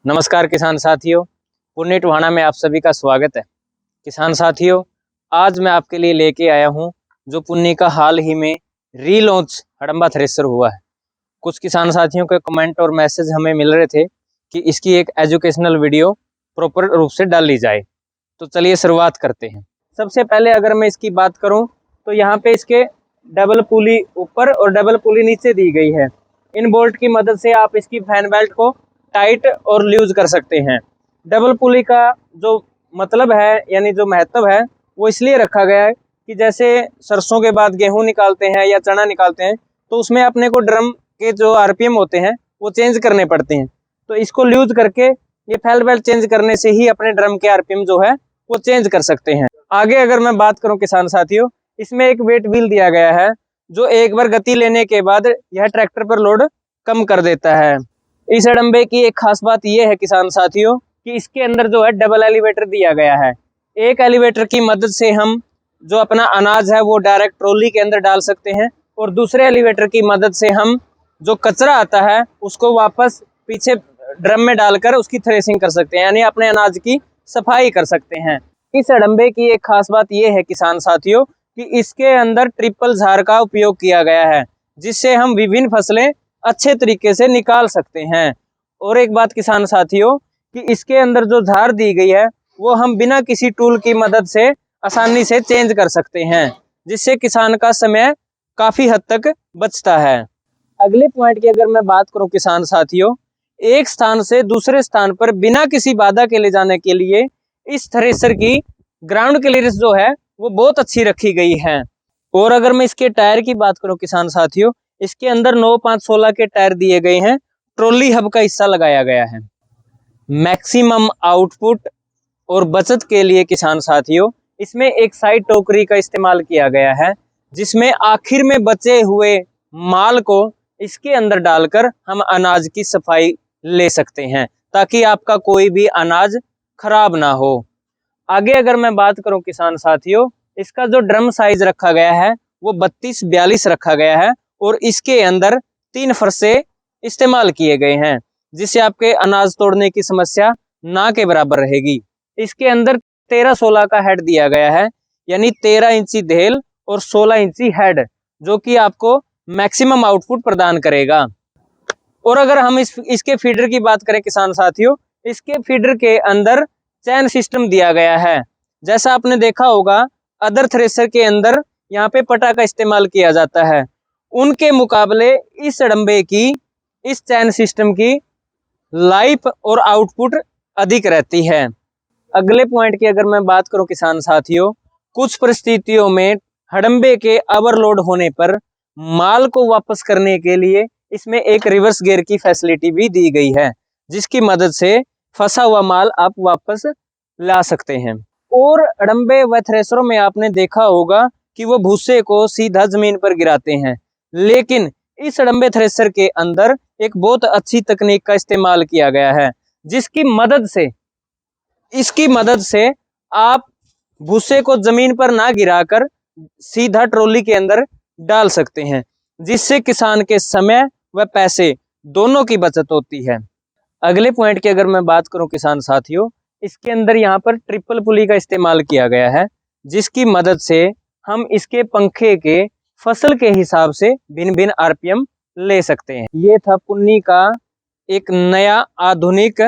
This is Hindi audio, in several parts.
नमस्कार किसान साथियों, पुण्य टोहाना में आप सभी का स्वागत है। किसान साथियों, आज मैं आपके लिए लेके आया हूं जो पुण्य का हाल ही में रीलॉन्च हडम्बा थ्रेसर हुआ है। कुछ किसान साथियों के कमेंट और मैसेज हमें मिल रहे थे कि इसकी एक एजुकेशनल वीडियो प्रॉपर रूप से डाल ली जाए। तो चलिए शुरुआत करते हैं। सबसे पहले अगर मैं इसकी बात करूँ तो यहाँ पे इसके डबल पुली ऊपर और डबल पुली नीचे दी गई है। इन बोल्ट की मदद से आप इसकी फैन बेल्ट को टाइट और लूज कर सकते हैं। डबल पुली का जो मतलब है यानी जो महत्व है वो इसलिए रखा गया है कि जैसे सरसों के बाद गेहूं निकालते हैं या चना निकालते हैं तो उसमें अपने को ड्रम के जो आरपीएम होते हैं वो चेंज करने पड़ते हैं। तो इसको लूज करके ये फैन बेल्ट चेंज करने से ही अपने ड्रम के आरपीएम जो है वो चेंज कर सकते हैं। आगे अगर मैं बात करूं किसान साथियों, इसमें एक वेट व्हील दिया गया है जो एक बार गति लेने के बाद यह ट्रैक्टर पर लोड कम कर देता है। इस हडम्बे की एक खास बात यह है किसान साथियों कि इसके अंदर जो है डबल एलिवेटर दिया गया है। एक एलिवेटर की मदद से हम जो अपना अनाज है वो डायरेक्ट ट्रॉली के अंदर डाल सकते हैं और दूसरे एलिवेटर की मदद से हम जो कचरा आता है उसको वापस पीछे ड्रम में डालकर उसकी थ्रेसिंग कर सकते हैं, यानी अपने अनाज की सफाई कर सकते हैं। इस हडम्बे की एक खास बात यह है किसान साथियों कि इसके अंदर ट्रिपल झार का उपयोग किया गया है, जिससे हम विभिन्न फसलें अच्छे तरीके से निकाल सकते हैं। और एक बात किसान साथियों कि इसके अंदर जो झार दी गई है वो हम बिना किसी टूल की मदद से आसानी से चेंज कर सकते हैं, जिससे किसान का समय काफी हद तक बचता है। अगले पॉइंट की अगर मैं बात करूं किसान साथियों, एक स्थान से दूसरे स्थान पर बिना किसी बाधा के ले जाने के लिए इस थ्रेसर की ग्राउंड क्लियरेंस जो है वो बहुत अच्छी रखी गई है। और अगर मैं इसके टायर की बात करूं किसान साथियों, इसके अंदर 9-5-16 के टायर दिए गए हैं। ट्रॉली हब का हिस्सा लगाया गया है। मैक्सिमम आउटपुट और बचत के लिए किसान साथियों इसमें एक साइड टोकरी का इस्तेमाल किया गया है, जिसमें आखिर में बचे हुए माल को इसके अंदर डालकर हम अनाज की सफाई ले सकते हैं, ताकि आपका कोई भी अनाज खराब ना हो। आगे अगर मैं बात करूं किसान साथियों, इसका जो ड्रम साइज रखा गया है वो 32-42 रखा गया है और इसके अंदर 3 फरसे इस्तेमाल किए गए हैं, जिससे आपके अनाज तोड़ने की समस्या ना के बराबर रहेगी। इसके अंदर 13-16 का हेड दिया गया है, यानी 13 इंची धेल और 16 इंची हेड, जो कि आपको मैक्सिमम आउटपुट प्रदान करेगा। और अगर हम इसके फीडर की बात करें किसान साथियों, इसके फीडर के अंदर चैन सिस्टम दिया गया है। जैसा आपने देखा होगा अदर थ्रेसर के अंदर यहाँ पे पटा का इस्तेमाल किया जाता है, उनके मुकाबले इस हडम्बे की इस चैन सिस्टम की लाइफ और आउटपुट अधिक रहती है। अगले पॉइंट की अगर मैं बात करूं किसान साथियों, कुछ परिस्थितियों में हडम्बे के ओवरलोड होने पर माल को वापस करने के लिए इसमें एक रिवर्स गियर की फैसिलिटी भी दी गई है, जिसकी मदद से फंसा हुआ माल आप वापस ला सकते हैं। और हडम्बे व थ्रेसरों में आपने देखा होगा कि वो भूसे को सीधा जमीन पर गिराते हैं, लेकिन इस हडम्बे थ्रेसर के अंदर एक बहुत अच्छी तकनीक का इस्तेमाल किया गया है, जिसकी मदद से आप भूसे को जमीन पर ना गिराकर सीधा ट्रॉली के अंदर डाल सकते हैं, जिससे किसान के समय व पैसे दोनों की बचत होती है। अगले पॉइंट की अगर मैं बात करूं किसान साथियों, इसके अंदर यहाँ पर ट्रिपल पुली का इस्तेमाल किया गया है, जिसकी मदद से हम इसके पंखे के फसल के हिसाब से भिन्न भिन्न आरपीएम ले सकते हैं। ये था पुन्नी का एक नया आधुनिक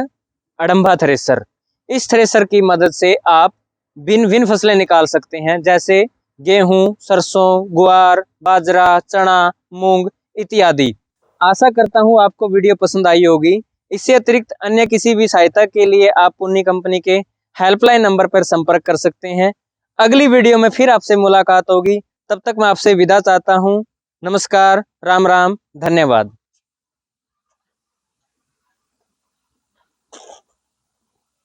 हडम्बा थ्रेसर। इस थ्रेसर की मदद से आप भिन्न भिन्न फसलें निकाल सकते हैं, जैसे गेहूं, सरसों, ग्वार, बाजरा, चना, मूंग इत्यादि। आशा करता हूं आपको वीडियो पसंद आई होगी। इससे अतिरिक्त अन्य किसी भी सहायता के लिए आप पुन्नी कंपनी के हेल्पलाइन नंबर पर संपर्क कर सकते हैं। अगली वीडियो में फिर आपसे मुलाकात होगी, तब तक मैं आपसे विदा चाहता हूं। नमस्कार, राम राम, धन्यवाद।